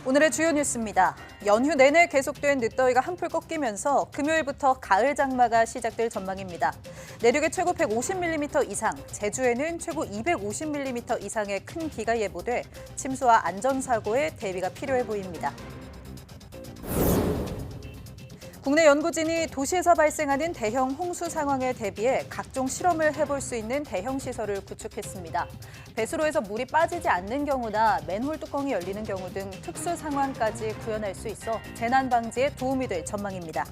오늘의 주요 뉴스입니다. 연휴 내내 계속된 늦더위가 한풀 꺾이면서 금요일부터 가을 장마가 시작될 전망입니다. 내륙에 최고 150mm 이상, 제주에는 최고 250mm 이상의 큰 비가 예보돼 침수와 안전사고에 대비가 필요해 보입니다. 국내 연구진이 도시에서 발생하는 대형 홍수 상황에 대비해 각종 실험을 해볼 수 있는 대형 시설을 구축했습니다. 배수로에서 물이 빠지지 않는 경우나 맨홀 뚜껑이 열리는 경우 등 특수 상황까지 구현할 수 있어 재난 방지에 도움이 될 전망입니다.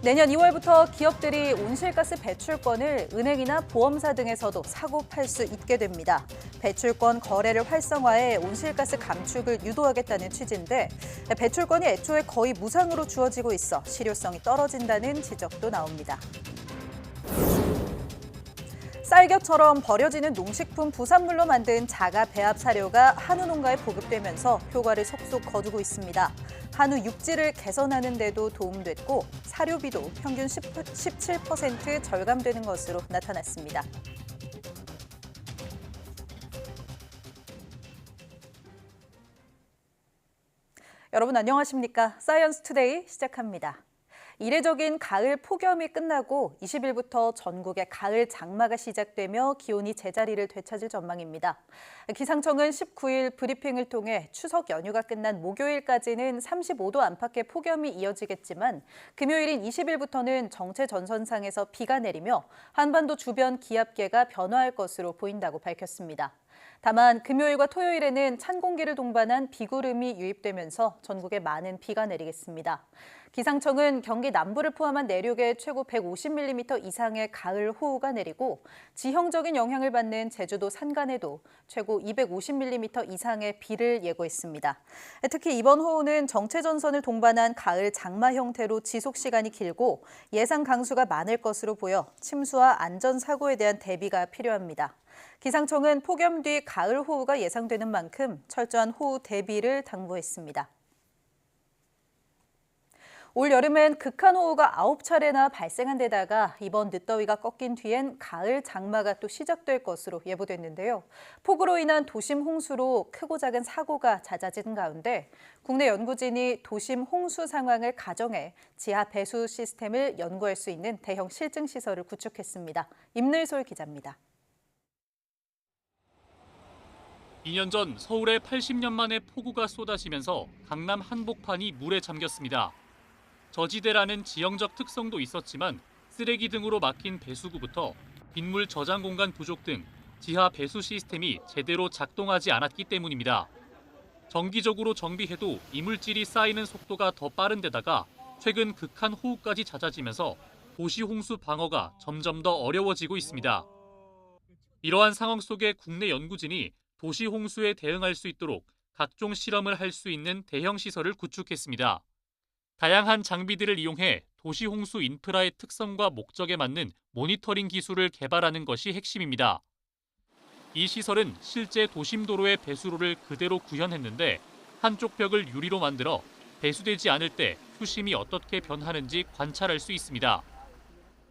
내년 2월부터 기업들이 온실가스 배출권을 은행이나 보험사 등에서도 사고 팔 수 있게 됩니다. 배출권 거래를 활성화해 온실가스 감축을 유도하겠다는 취지인데 배출권이 애초에 거의 무상으로 주어지고 있어 실효성이 떨어진다는 지적도 나옵니다. 쌀겹처럼 버려지는 농식품 부산물로 만든 자가 배합 사료가 한우 농가에 보급되면서 효과를 속속 거두고 있습니다. 한우 육질을 개선하는 데도 도움됐고 사료비도 평균 17% 절감되는 것으로 나타났습니다. 여러분 안녕하십니까? 사이언스 투데이 시작합니다. 이례적인 가을 폭염이 끝나고 20일부터 전국에 가을 장마가 시작되며 기온이 제자리를 되찾을 전망입니다. 기상청은 19일 브리핑을 통해 추석 연휴가 끝난 목요일까지는 35도 안팎의 폭염이 이어지겠지만 금요일인 20일부터는 정체 전선상에서 비가 내리며 한반도 주변 기압계가 변화할 것으로 보인다고 밝혔습니다. 다만 금요일과 토요일에는 찬 공기를 동반한 비구름이 유입되면서 전국에 많은 비가 내리겠습니다. 기상청은 경기 남부를 포함한 내륙에 최고 150mm 이상의 가을 호우가 내리고 지형적인 영향을 받는 제주도 산간에도 최고 250mm 이상의 비를 예고했습니다. 특히 이번 호우는 정체전선을 동반한 가을 장마 형태로 지속 시간이 길고 예상 강수가 많을 것으로 보여 침수와 안전사고에 대한 대비가 필요합니다. 기상청은 폭염 뒤 가을 호우가 예상되는 만큼 철저한 호우 대비를 당부했습니다. 올 여름엔 극한호우가 9차례나 발생한 데다가 이번 늦더위가 꺾인 뒤엔 가을 장마가 또 시작될 것으로 예보됐는데요. 폭우로 인한 도심 홍수로 크고 작은 사고가 잦아진 가운데 국내 연구진이 도심 홍수 상황을 가정해 지하 배수 시스템을 연구할 수 있는 대형 실증 시설을 구축했습니다. 임늘솔 기자입니다. 2년 전 서울에 80년 만에 폭우가 쏟아지면서 강남 한복판이 물에 잠겼습니다. 저지대라는 지형적 특성도 있었지만 쓰레기 등으로 막힌 배수구부터 빗물 저장 공간 부족 등 지하 배수 시스템이 제대로 작동하지 않았기 때문입니다. 정기적으로 정비해도 이물질이 쌓이는 속도가 더 빠른 데다가 최근 극한 호우까지 잦아지면서 도시 홍수 방어가 점점 더 어려워지고 있습니다. 이러한 상황 속에 국내 연구진이 도시 홍수에 대응할 수 있도록 각종 실험을 할 수 있는 대형 시설을 구축했습니다. 다양한 장비들을 이용해 도시 홍수 인프라의 특성과 목적에 맞는 모니터링 기술을 개발하는 것이 핵심입니다. 이 시설은 실제 도심 도로의 배수로를 그대로 구현했는데 한쪽 벽을 유리로 만들어 배수되지 않을 때 수심이 어떻게 변하는지 관찰할 수 있습니다.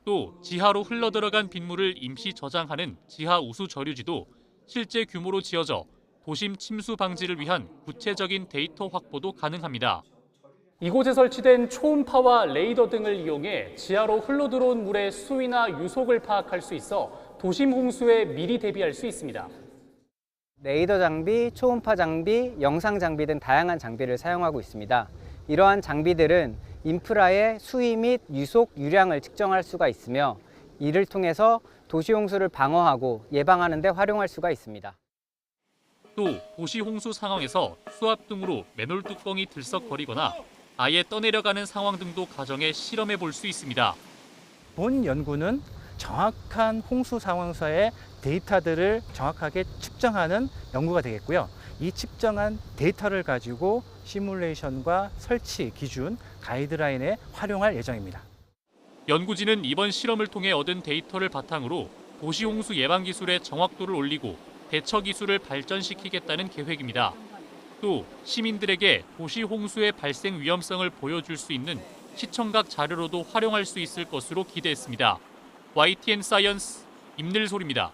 또 지하로 흘러들어간 빗물을 임시 저장하는 지하 우수 저류지도 실제 규모로 지어져 도심 침수 방지를 위한 구체적인 데이터 확보도 가능합니다. 이곳에 설치된 초음파와 레이더 등을 이용해 지하로 흘러들어온 물의 수위나 유속을 파악할 수 있어 도심 홍수에 미리 대비할 수 있습니다. 레이더 장비, 초음파 장비, 영상 장비 등 다양한 장비를 사용하고 있습니다. 이러한 장비들은 인프라의 수위 및 유속, 유량을 측정할 수가 있으며 이를 통해서 도시 홍수를 방어하고 예방하는 데 활용할 수가 있습니다. 또 도시 홍수 상황에서 수압 등으로 맨홀 뚜껑이 들썩거리거나 아예 떠내려가는 상황 등도 가정해 실험해 볼 수 있습니다. 본 연구는 정확한 홍수 상황에서의 데이터들을 정확하게 측정하는 연구가 되겠고요. 이 측정한 데이터를 가지고 시뮬레이션과 설치 기준, 가이드라인에 활용할 예정입니다. 연구진은 이번 실험을 통해 얻은 데이터를 바탕으로 도시 홍수 예방 기술의 정확도를 올리고 대처 기술을 발전시키겠다는 계획입니다. 또 시민들에게 도시 홍수의 발생 위험성을 보여줄 수 있는 시청각 자료로도 활용할 수 있을 것으로 기대했습니다. YTN 사이언스 임늘솔입니다.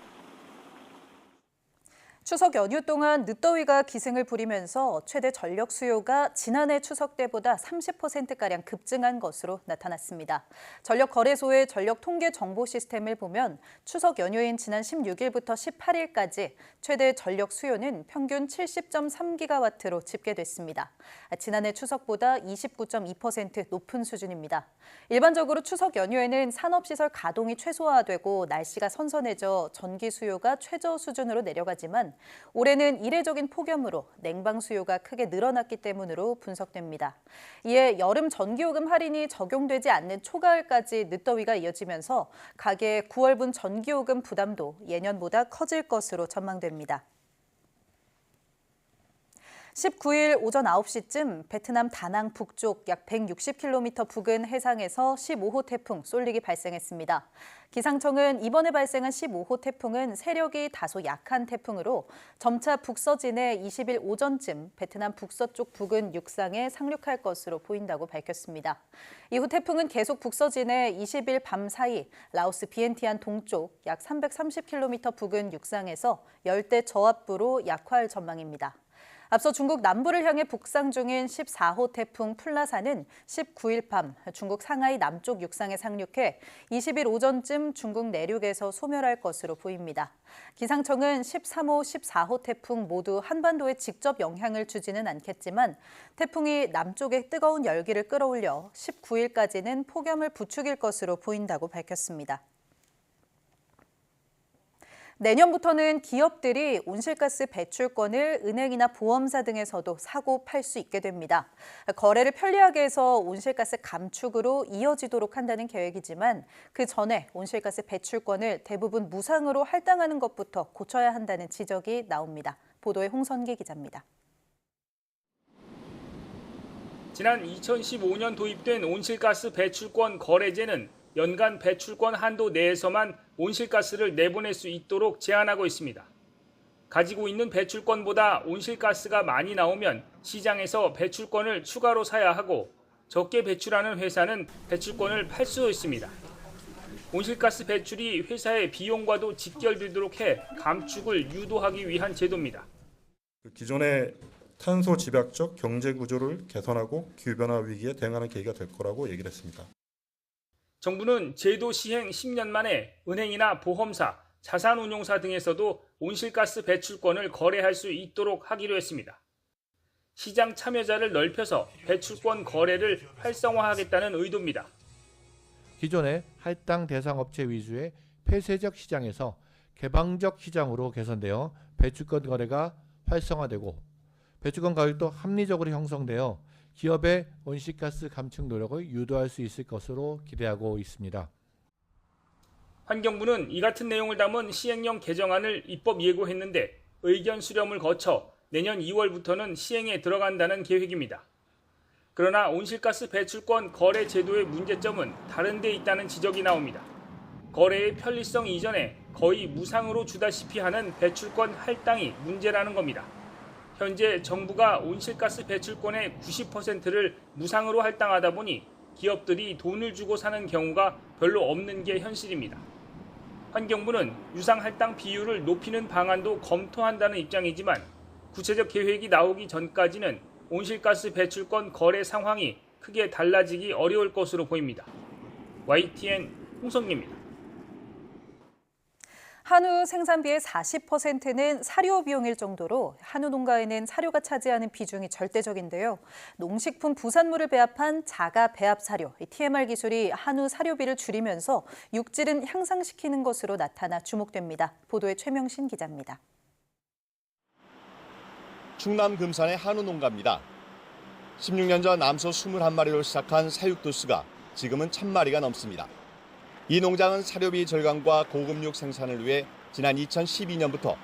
추석 연휴 동안 늦더위가 기승을 부리면서 최대 전력 수요가 지난해 추석 때보다 30%가량 급증한 것으로 나타났습니다. 전력거래소의 전력 통계 정보 시스템을 보면 추석 연휴인 지난 16일부터 18일까지 최대 전력 수요는 평균 70.3기가와트로 집계됐습니다. 지난해 추석보다 29.2% 높은 수준입니다. 일반적으로 추석 연휴에는 산업시설 가동이 최소화되고 날씨가 선선해져 전기 수요가 최저 수준으로 내려가지만 올해는 이례적인 폭염으로 냉방 수요가 크게 늘어났기 때문으로 분석됩니다. 이에 여름 전기요금 할인이 적용되지 않는 초가을까지 늦더위가 이어지면서 가계의 9월분 전기요금 부담도 예년보다 커질 것으로 전망됩니다. 19일 오전 9시쯤 베트남 다낭 북쪽 약 160km 부근 해상에서 15호 태풍 쏠릭이 발생했습니다. 기상청은 이번에 발생한 15호 태풍은 세력이 다소 약한 태풍으로 점차 북서진해 20일 오전쯤 베트남 북서쪽 부근 육상에 상륙할 것으로 보인다고 밝혔습니다. 이후 태풍은 계속 북서진해 20일 밤 사이 라오스 비엔티안 동쪽 약 330km 부근 육상에서 열대 저압부로 약화할 전망입니다. 앞서 중국 남부를 향해 북상 중인 14호 태풍 플라사는 19일 밤 중국 상하이 남쪽 육상에 상륙해 20일 오전쯤 중국 내륙에서 소멸할 것으로 보입니다. 기상청은 13호, 14호 태풍 모두 한반도에 직접 영향을 주지는 않겠지만 태풍이 남쪽의 뜨거운 열기를 끌어올려 19일까지는 폭염을 부추길 것으로 보인다고 밝혔습니다. 내년부터는 기업들이 온실가스 배출권을 은행이나 보험사 등에서도 사고 팔 수 있게 됩니다. 거래를 편리하게 해서 온실가스 감축으로 이어지도록 한다는 계획이지만 그 전에 온실가스 배출권을 대부분 무상으로 할당하는 것부터 고쳐야 한다는 지적이 나옵니다. 보도에 홍선기 기자입니다. 지난 2015년 도입된 온실가스 배출권 거래제는 연간 배출권 한도 내에서만 온실가스를 내보낼 수 있도록 제한하고 있습니다. 가지고 있는 배출권보다 온실가스가 많이 나오면 시장에서 배출권을 추가로 사야 하고 적게 배출하는 회사는 배출권을 팔 수 있습니다. 온실가스 배출이 회사의 비용과도 직결되도록 해 감축을 유도하기 위한 제도입니다. 기존의 탄소 집약적 경제 구조를 개선하고 기후변화 위기에 대응하는 계기가 될 거라고 얘기를 했습니다. 정부는 제도 시행 10년 만에 은행이나 보험사, 자산운용사 등에서도 온실가스 배출권을 거래할 수 있도록 하기로 했습니다. 시장 참여자를 넓혀서 배출권 거래를 활성화하겠다는 의도입니다. 기존의 할당 대상 업체 위주의 폐쇄적 시장에서 개방적 시장으로 개선되어 배출권 거래가 활성화되고 배출권 가격도 합리적으로 형성되어 기업의 온실가스 감축 노력을 유도할 수 있을 것으로 기대하고 있습니다. 환경부는 이 같은 내용을 담은 시행령 개정안을 입법 예고했는데 의견 수렴을 거쳐 내년 2월부터는 시행에 들어간다는 계획입니다. 그러나 온실가스 배출권 거래 제도의 문제점은 다른 데 있다는 지적이 나옵니다. 거래의 편리성 이전에 거의 무상으로 주다시피 하는 배출권 할당이 문제라는 겁니다. 현재 정부가 온실가스 배출권의 90%를 무상으로 할당하다 보니 기업들이 돈을 주고 사는 경우가 별로 없는 게 현실입니다. 환경부는 유상 할당 비율을 높이는 방안도 검토한다는 입장이지만 구체적 계획이 나오기 전까지는 온실가스 배출권 거래 상황이 크게 달라지기 어려울 것으로 보입니다. YTN 홍성기입니다. 한우 생산비의 40%는 사료 비용일 정도로 한우 농가에는 사료가 차지하는 비중이 절대적인데요. 농식품 부산물을 배합한 자가 배합 사료, TMR 기술이 한우 사료비를 줄이면서 육질은 향상시키는 것으로 나타나 주목됩니다. 보도에 최명신 기자입니다. 충남 금산의 한우 농가입니다. 16년 전 암소 21마리로 시작한 사육도수가 지금은 1000마리가 넘습니다. 이 농장은 사료비 절감과 고급육 생산을 위해 지난 2012년부터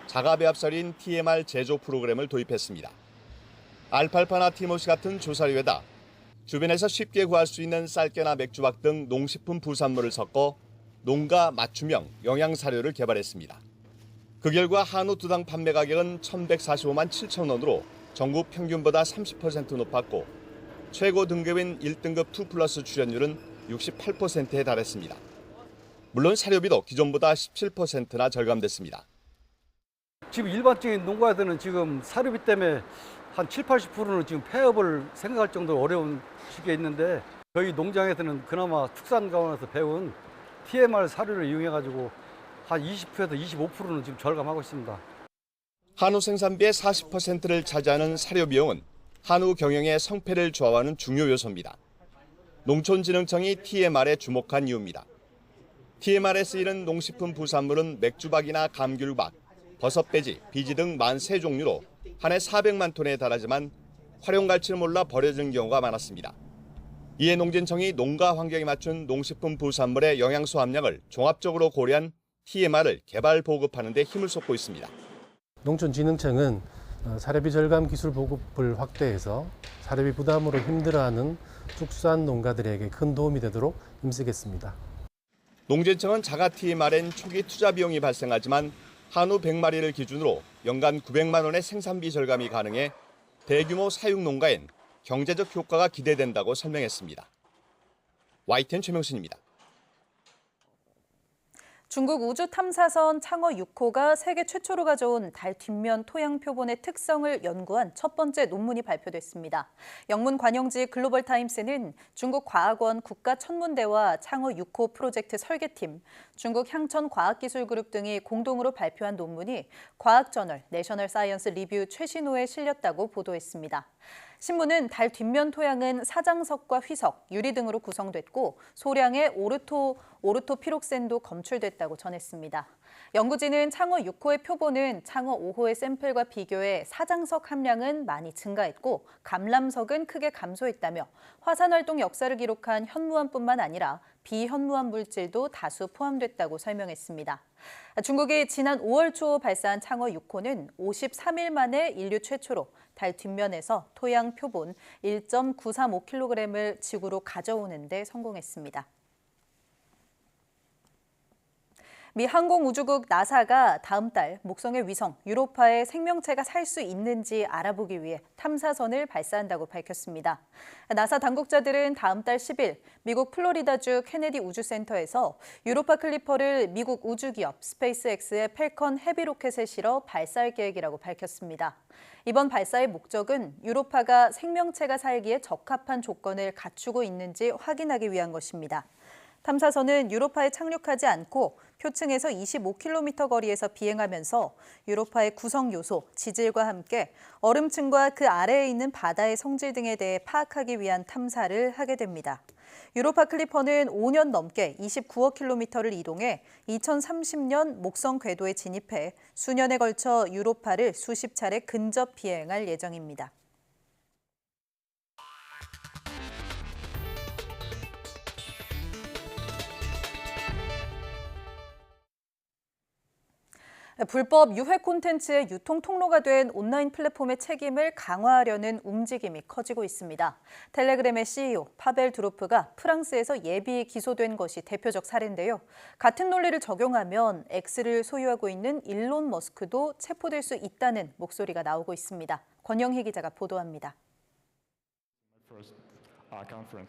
자가배합설인 TMR 제조 프로그램을 도입했습니다. 알팔파나 티모시 같은 조사료에다 주변에서 쉽게 구할 수 있는 쌀깨나 맥주박 등 농식품 부산물을 섞어 농가 맞춤형 영양사료를 개발했습니다. 그 결과 한우 두당 판매 가격은 1,145만 7천 원으로 전국 평균보다 30% 높았고 최고 등급인 1등급 2플러스 출연율은 68%에 달했습니다. 물론 사료비도 기존보다 17%나 절감됐습니다. 지금 일반적인 농가들은 지금 사료비 때문에 한 70~80%는 지금 폐업을 생각할 정도로 어려운 시기에 있는데 저희 농장에서는 그나마 축산가원에서 배운 TMR 사료를 이용해가지고 한 20%에서 25%는 지금 절감하고 있습니다. 한우 생산비의 40%를 차지하는 사료 비용은 한우 경영의 성패를 좌우하는 중요 요소입니다. 농촌진흥청이 TMR에 주목한 이유입니다. TMR에 쓰이는 농식품 부산물은 맥주박이나 감귤박, 버섯배지, 비지 등 13종류로 한 해 400만 톤에 달하지만 활용 가치를 몰라 버려지는 경우가 많았습니다. 이에 농진청이 농가 환경에 맞춘 농식품 부산물의 영양소 함량을 종합적으로 고려한 TMR을 개발 보급하는 데 힘을 쏟고 있습니다. 농촌진흥청은 사료비 절감 기술 보급을 확대해서 사료비 부담으로 힘들어하는 축산 농가들에게 큰 도움이 되도록 힘쓰겠습니다. 농진청은 자가 TMR엔 초기 투자 비용이 발생하지만 한우 100마리를 기준으로 연간 900만 원의 생산비 절감이 가능해 대규모 사육 농가엔 경제적 효과가 기대된다고 설명했습니다. YTN 최명순입니다. 중국 우주 탐사선 창어 6호가 세계 최초로 가져온 달 뒷면 토양 표본의 특성을 연구한 첫 번째 논문이 발표됐습니다. 영문 관영지 글로벌타임스는 중국 과학원 국가천문대와 창어 6호 프로젝트 설계팀, 중국 향천과학기술그룹 등이 공동으로 발표한 논문이 과학저널 내셔널 사이언스 리뷰 최신호에 실렸다고 보도했습니다. 신문은 달 뒷면 토양은 사장석과 휘석, 유리 등으로 구성됐고 소량의 오르토피록센도 검출됐다고 전했습니다. 연구진은 창어 6호의 표본은 창어 5호의 샘플과 비교해 사장석 함량은 많이 증가했고 감람석은 크게 감소했다며 화산활동 역사를 기록한 현무암뿐만 아니라 비현무암 물질도 다수 포함됐다고 설명했습니다. 중국이 지난 5월 초 발사한 창어 6호는 53일 만에 인류 최초로 달 뒷면에서 토양 표본 1.935kg을 지구로 가져오는 데 성공했습니다. 미 항공우주국 나사가 다음 달 목성의 위성 유로파에 생명체가 살 수 있는지 알아보기 위해 탐사선을 발사한다고 밝혔습니다. 나사 당국자들은 다음 달 10일 미국 플로리다주 케네디 우주센터에서 유로파 클리퍼를 미국 우주기업 스페이스X의 펠컨 헤비 로켓에 실어 발사할 계획이라고 밝혔습니다. 이번 발사의 목적은 유로파가 생명체가 살기에 적합한 조건을 갖추고 있는지 확인하기 위한 것입니다. 탐사선은 유로파에 착륙하지 않고 표층에서 25km 거리에서 비행하면서 유로파의 구성 요소, 지질과 함께 얼음층과 그 아래에 있는 바다의 성질 등에 대해 파악하기 위한 탐사를 하게 됩니다. 유로파 클리퍼는 5년 넘게 29억 킬로미터를 이동해 2030년 목성 궤도에 진입해 수년에 걸쳐 유로파를 수십 차례 근접 비행할 예정입니다. 불법 유해 콘텐츠의 유통 통로가 된 온라인 플랫폼의 책임을 강화하려는 움직임이 커지고 있습니다. 텔레그램의 CEO 파벨 두로프가 프랑스에서 예비 기소된 것이 대표적 사례인데요. 같은 논리를 적용하면 X를 소유하고 있는 일론 머스크도 체포될 수 있다는 목소리가 나오고 있습니다. 권영희 기자가 보도합니다.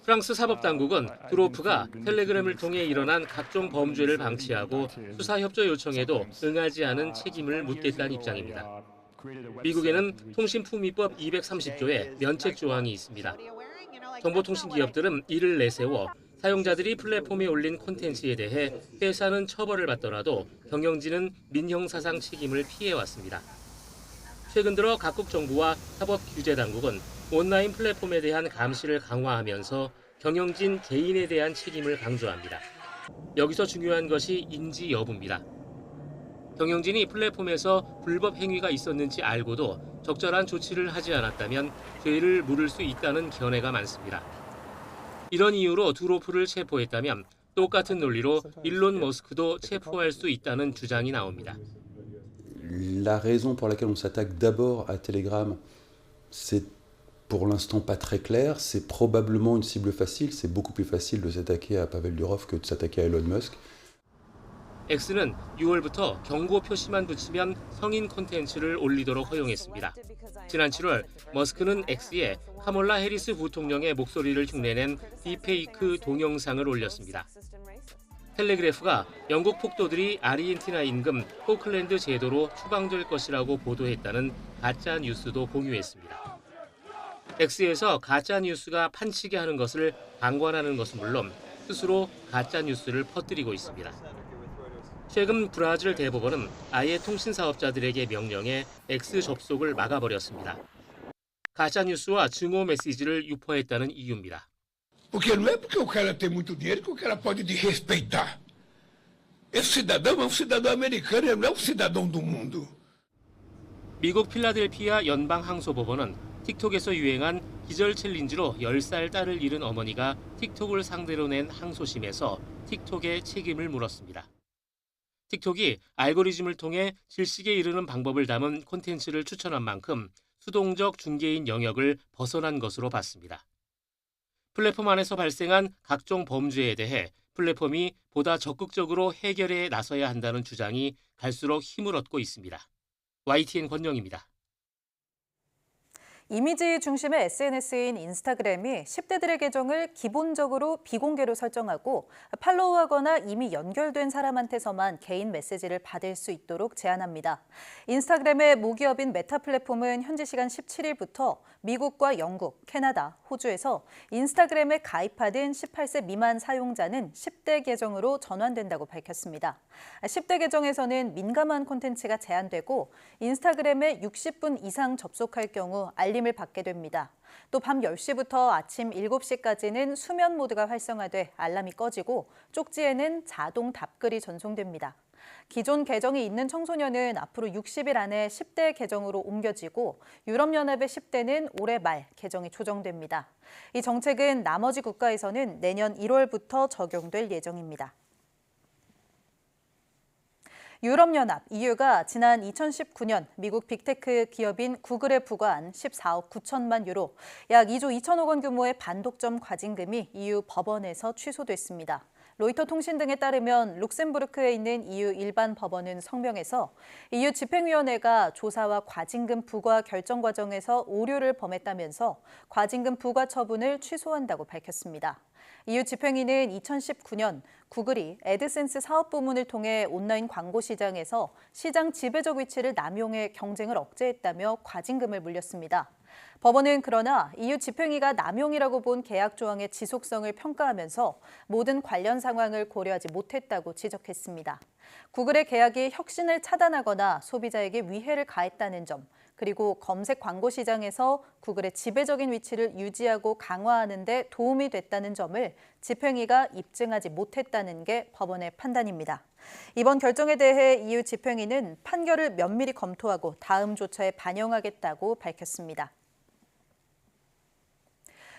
프랑스 사법당국은 두로프가 텔레그램을 통해 일어난 각종 범죄를 방치하고 수사협조 요청에도 응하지 않은 책임을 묻겠다는 입장입니다. 미국에는 통신품위법 230조에 면책 조항이 있습니다. 정보통신 기업들은 이를 내세워 사용자들이 플랫폼에 올린 콘텐츠에 대해 회사는 처벌을 받더라도 경영진은 민형사상 책임을 피해왔습니다. 최근 들어 각국 정부와 사법규제당국은 온라인 플랫폼에 대한 감시를 강화하면서 경영진 개인에 대한 책임을 강조합니다. 여기서 중요한 것이 인지 여부입니다. 경영진이 플랫폼에서 불법 행위가 있었는지 알고도 적절한 조치를 하지 않았다면 죄를 물을 수 있다는 견해가 많습니다. 이런 이유로 두로프를 체포했다면 똑같은 논리로 일론 머스크도 체포할 수 있다는 주장이 나옵니다. La raison pour laquelle on s'attaque d'abord à Telegram, c'est pour l'instant pas très clair. C'est probablement une cible facile. C'est beaucoup plus facile de s'attaquer à Pavel Durov que de s'attaquer à Elon Musk. X는 6월부터 경고 표시만 붙이면 성인 콘텐츠를 올리도록 허용했습니다. 지난 7월 머스크는 X에 카몰라 해리스 부통령의 목소리를 흉내낸 딥페이크 동영상을 올렸습니다. 텔레그래프가 영국 폭도들이 아르헨티나 임금 포클랜드 제도로 추방될 것이라고 보도했다는 가짜 뉴스도 공유했습니다. X에서 가짜 뉴스가 판치게 하는 것을 방관하는 것은 물론 스스로 가짜 뉴스를 퍼뜨리고 있습니다. 최근 브라질 대법원은 아예 통신 사업자들에게 명령해 X 접속을 막아버렸습니다. 가짜 뉴스와 증오 메시지를 유포했다는 이유입니다. Porque não é porque o cara tem muito dinheiro que o cara pode desrespeitar. Esse cidadão é um cidadão americano, ele não é um cidadão do mundo. 미국 필라델피아 연방항소법원은 틱톡에서 유행한 기절 챌린지로 10살 딸을 잃은 어머니가 틱톡을 상대로 낸 항소심에서 틱톡의 책임을 물었습니다. 틱톡이 알고리즘을 통해 질식에 이르는 방법을 담은 콘텐츠를 추천한 만큼 수동적 중개인 영역을 벗어난 것으로 봤습니다. 플랫폼 안에서 발생한 각종 범죄에 대해 플랫폼이 보다 적극적으로 해결에 나서야 한다는 주장이 갈수록 힘을 얻고 있습니다. YTN 권영입니다. 이미지 중심의 SNS인 인스타그램이 10대들의 계정을 기본적으로 비공개로 설정하고 팔로우하거나 이미 연결된 사람한테서만 개인 메시지를 받을 수 있도록 제한합니다. 인스타그램의 모기업인 메타 플랫폼은 현지 시간 17일부터 미국과 영국, 캐나다, 호주에서 인스타그램에 가입하던 18세 미만 사용자는 10대 계정으로 전환된다고 밝혔습니다. 10대 계정에서는 민감한 콘텐츠가 제한되고 인스타그램에 60분 이상 접속할 경우 알림을 받게 됩니다. 또 밤 10시부터 아침 7시까지는 수면 모드가 활성화돼 알람이 꺼지고 쪽지에는 자동 답글이 전송됩니다. 기존 계정이 있는 청소년은 앞으로 60일 안에 10대 계정으로 옮겨지고 유럽연합의 10대는 올해 말 계정이 조정됩니다. 이 정책은 나머지 국가에서는 내년 1월부터 적용될 예정입니다. 유럽연합 EU가 지난 2019년 미국 빅테크 기업인 구글에 부과한 14억 9천만 유로, 약 2조 2천억 원 규모의 반독점 과징금이 EU 법원에서 취소됐습니다. 로이터 통신 등에 따르면 룩셈부르크에 있는 EU 일반 법원은 성명에서 EU 집행위원회가 조사와 과징금 부과 결정 과정에서 오류를 범했다면서 과징금 부과 처분을 취소한다고 밝혔습니다. EU 집행위는 2019년 구글이 애드센스 사업 부문을 통해 온라인 광고 시장에서 시장 지배적 위치를 남용해 경쟁을 억제했다며 과징금을 물렸습니다. 법원은 그러나 EU 집행위가 남용이라고 본 계약 조항의 지속성을 평가하면서 모든 관련 상황을 고려하지 못했다고 지적했습니다. 구글의 계약이 혁신을 차단하거나 소비자에게 위해를 가했다는 점, 그리고 검색 광고 시장에서 구글의 지배적인 위치를 유지하고 강화하는 데 도움이 됐다는 점을 집행위가 입증하지 못했다는 게 법원의 판단입니다. 이번 결정에 대해 EU 집행위는 판결을 면밀히 검토하고 다음 조처에 반영하겠다고 밝혔습니다.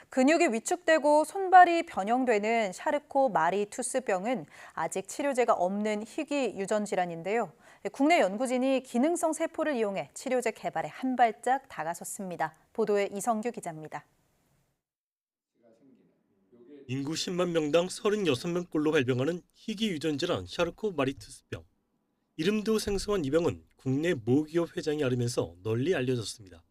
근육이 위축되고 손발이 변형되는 샤르코마리-투스병은 아직 치료제가 없는 희귀 유전 질환인데요. 국내 연구진이 기능성 세포를 이용해 치료제 개발에 한 발짝 다가섰습니다. 보도에 이성규 기자입니다. 인구 10만 명당 36명꼴로 발병하는 희귀 유전 질환 샤르코마리-투스병. 이름도 생소한 이 병은 국내 모기업 회장이 앓으면서 널리 알려졌습니다.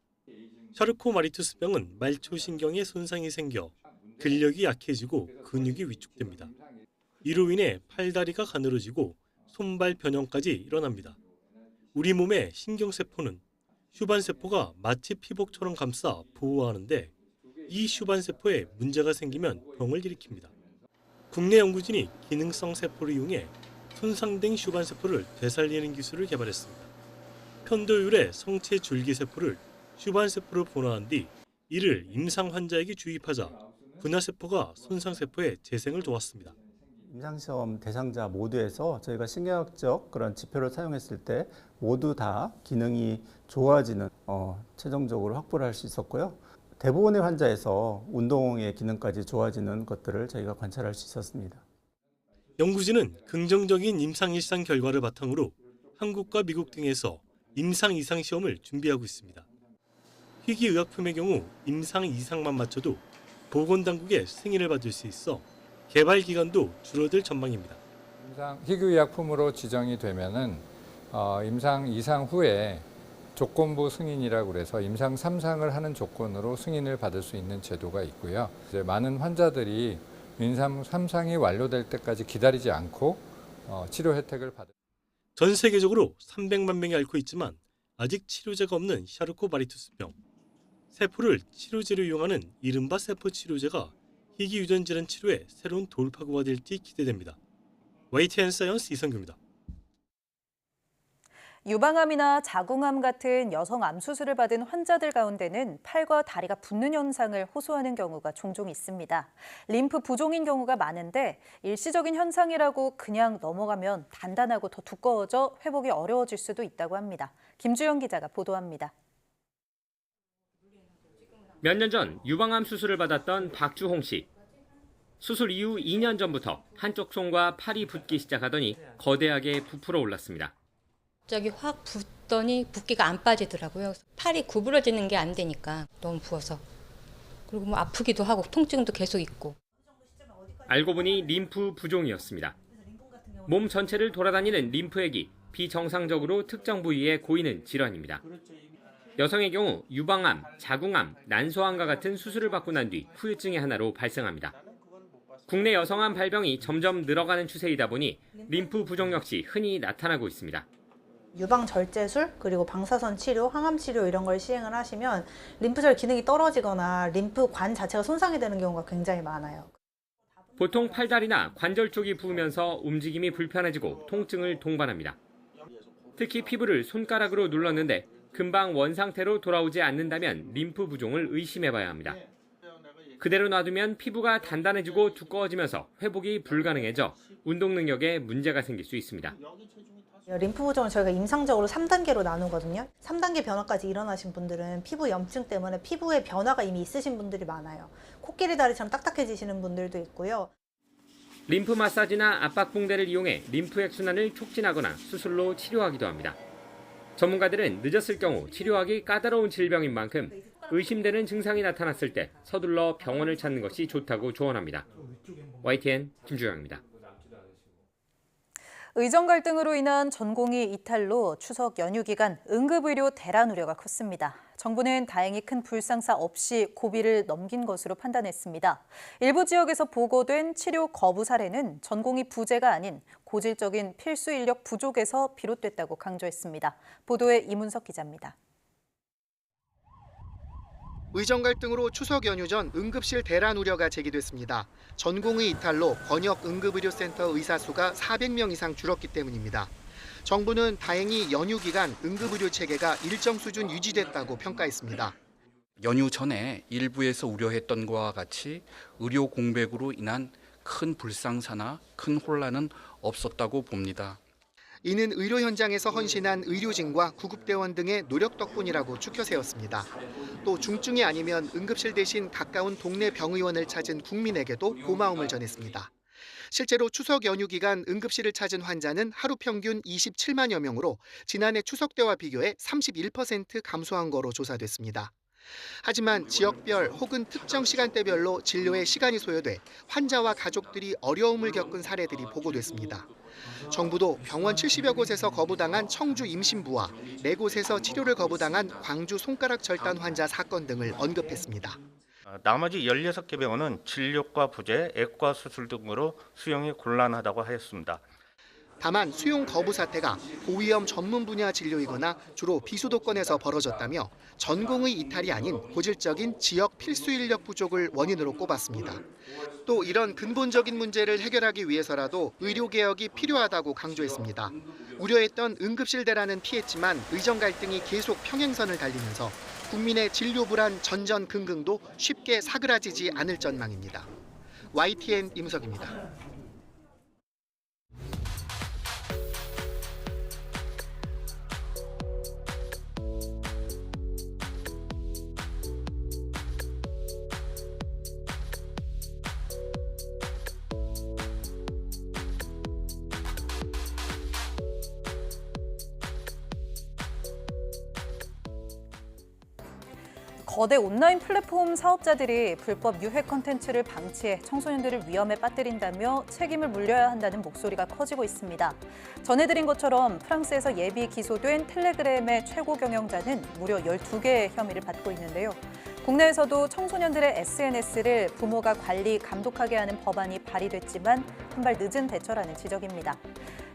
샤르코마리-투스병은 말초신경에 손상이 생겨 근력이 약해지고 근육이 위축됩니다. 이로 인해 팔다리가 가늘어지고 손발 변형까지 일어납니다. 우리 몸의 신경세포는 슈반세포가 마치 피복처럼 감싸 보호하는데 이 슈반세포에 문제가 생기면 병을 일으킵니다. 국내 연구진이 기능성 세포를 이용해 손상된 슈반세포를 되살리는 기술을 개발했습니다. 편도율의 성체 줄기세포를 슈반세포로 분화한 뒤 이를 임상 환자에게 주입하자 분화세포가 손상세포의 재생을 도왔습니다. 임상시험 대상자 모두에서 저희가 신경학적 그런 지표를 사용했을 때 모두 다 기능이 좋아지는 최종적으로 확보를 할 수 있었고요. 대부분의 환자에서 운동의 기능까지 좋아지는 것들을 저희가 관찰할 수 있었습니다. 연구진은 긍정적인 임상 일상 결과를 바탕으로 한국과 미국 등에서 임상 이상 시험을 준비하고 있습니다. 희귀 의약품의 경우 임상 이상만 마쳐도 보건당국의 승인을 받을 수 있어 개발 기간도 줄어들 전망입니다. 임상 희귀의약품으로 지정이 되면은 임상 이상 후에 조건부 승인이라고 그래서 임상 3상을 하는 조건으로 승인을 받을 수 있는 제도가 있고요. 이제 많은 환자들이 임상 3상이 완료될 때까지 기다리지 않고 치료 혜택을 받을. 전 세계적으로 300만 명이 앓고 있지만 아직 치료제가 없는 샤르코바리투스병. 세포를 치료제로 이용하는 이른바 세포 치료제가 희귀 유전 질환 치료에 새로운 돌파구가 될지 기대됩니다. YTN 사이언스 이성규입니다. 유방암이나 자궁암 같은 여성 암 수술을 받은 환자들 가운데는 팔과 다리가 붓는 현상을 호소하는 경우가 종종 있습니다. 림프 부종인 경우가 많은데 일시적인 현상이라고 그냥 넘어가면 단단하고 더 두꺼워져 회복이 어려워질 수도 있다고 합니다. 김주영 기자가 보도합니다. 몇 년 전 유방암 수술을 받았던 박주홍 씨. 수술 이후 2년 전부터 한쪽 손과 팔이 붓기 시작하더니 거대하게 부풀어 올랐습니다. 갑자기 확 붓더니 붓기가 안 빠지더라고요. 팔이 구부러지는 게 안 되니까 너무 부어서. 그리고 뭐 아프기도 하고 통증도 계속 있고. 알고 보니 림프 부종이었습니다. 몸 전체를 돌아다니는 림프액이 비정상적으로 특정 부위에 고이는 질환입니다. 여성의 경우 유방암, 자궁암, 난소암과 같은 수술을 받고 난 뒤 후유증의 하나로 발생합니다. 국내 여성암 발병이 점점 늘어가는 추세이다 보니 림프 부종 역시 흔히 나타나고 있습니다. 유방 절제술, 그리고 방사선 치료, 항암 치료 이런 걸 시행을 하시면 림프절 기능이 떨어지거나 림프관 자체가 손상이 되는 경우가 굉장히 많아요. 보통 팔다리나 관절 쪽이 부으면서 움직임이 불편해지고 통증을 동반합니다. 특히 피부를 손가락으로 눌렀는데 금방 원상태로 돌아오지 않는다면 림프 부종을 의심해봐야 합니다. 그대로 놔두면 피부가 단단해지고 두꺼워지면서 회복이 불가능해져 운동 능력에 문제가 생길 수 있습니다. 림프 부종을 저희가 임상적으로 3단계로 나누거든요. 3단계 변화까지 일어나신 분들은 피부 염증 때문에 피부에 변화가 이미 있으신 분들이 많아요. 코끼리 다리처럼 딱딱해지시는 분들도 있고요. 림프 마사지나 압박 붕대를 이용해 림프액 순환을 촉진하거나 수술로 치료하기도 합니다. 전문가들은 늦었을 경우 치료하기 까다로운 질병인 만큼 의심되는 증상이 나타났을 때 서둘러 병원을 찾는 것이 좋다고 조언합니다. YTN 김주영입니다. 의정 갈등으로 인한 전공의 이탈로 추석 연휴 기간 응급의료 대란 우려가 컸습니다. 정부는 다행히 큰 불상사 없이 고비를 넘긴 것으로 판단했습니다. 일부 지역에서 보고된 치료 거부 사례는 전공의 부재가 아닌 고질적인 필수 인력 부족에서 비롯됐다고 강조했습니다. 보도에 이문석 기자입니다. 의정 갈등으로 추석 연휴 전 응급실 대란 우려가 제기됐습니다. 전공의 이탈로 권역 응급의료센터 의사 수가 400명 이상 줄었기 때문입니다. 정부는 다행히 연휴 기간 응급의료 체계가 일정 수준 유지됐다고 평가했습니다. 연휴 전에 일부에서 우려했던 것과 같이 의료 공백으로 인한 큰 불상사나 큰 혼란은 없었다고 봅니다. 이는 의료 현장에서 헌신한 의료진과 구급대원 등의 노력 덕분이라고 추켜 세웠습니다. 또 중증이 아니면 응급실 대신 가까운 동네 병의원을 찾은 국민에게도 고마움을 전했습니다. 실제로 추석 연휴 기간 응급실을 찾은 환자는 하루 평균 27만여 명으로 지난해 추석 때와 비교해 31% 감소한 거로 조사됐습니다. 하지만 지역별 혹은 특정 시간대별로 진료에 시간이 소요돼 환자와 가족들이 어려움을 겪은 사례들이 보고됐습니다. 정부도 병원 70여 곳에서 거부당한 청주 임신부와 4곳에서 치료를 거부당한 광주 손가락 절단 환자 사건 등을 언급했습니다. 나머지 16개 병원은 진료과 부재, 애과 수술 등으로 수용이 곤란하다고 하였습니다. 다만 수용 거부 사태가 고위험 전문 분야 진료이거나 주로 비수도권에서 벌어졌다며 전공의 이탈이 아닌 고질적인 지역 필수 인력 부족을 원인으로 꼽았습니다. 또 이런 근본적인 문제를 해결하기 위해서라도 의료개혁이 필요하다고 강조했습니다. 우려했던 응급실 대란은 피했지만 의정 갈등이 계속 평행선을 달리면서 국민의 진료 불안 전전긍긍도 쉽게 사그라지지 않을 전망입니다. YTN 임석입니다. 거대 온라인 플랫폼 사업자들이 불법 유해 콘텐츠를 방치해 청소년들을 위험에 빠뜨린다며 책임을 물려야 한다는 목소리가 커지고 있습니다. 전해드린 것처럼 프랑스에서 예비 기소된 텔레그램의 최고 경영자는 무려 12개의 혐의를 받고 있는데요. 국내에서도 청소년들의 SNS를 부모가 관리, 감독하게 하는 법안이 발의됐지만 한 발 늦은 대처라는 지적입니다.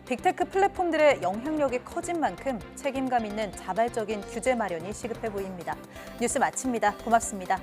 빅테크 플랫폼들의 영향력이 커진 만큼 책임감 있는 자발적인 규제 마련이 시급해 보입니다. 뉴스 마칩니다. 고맙습니다.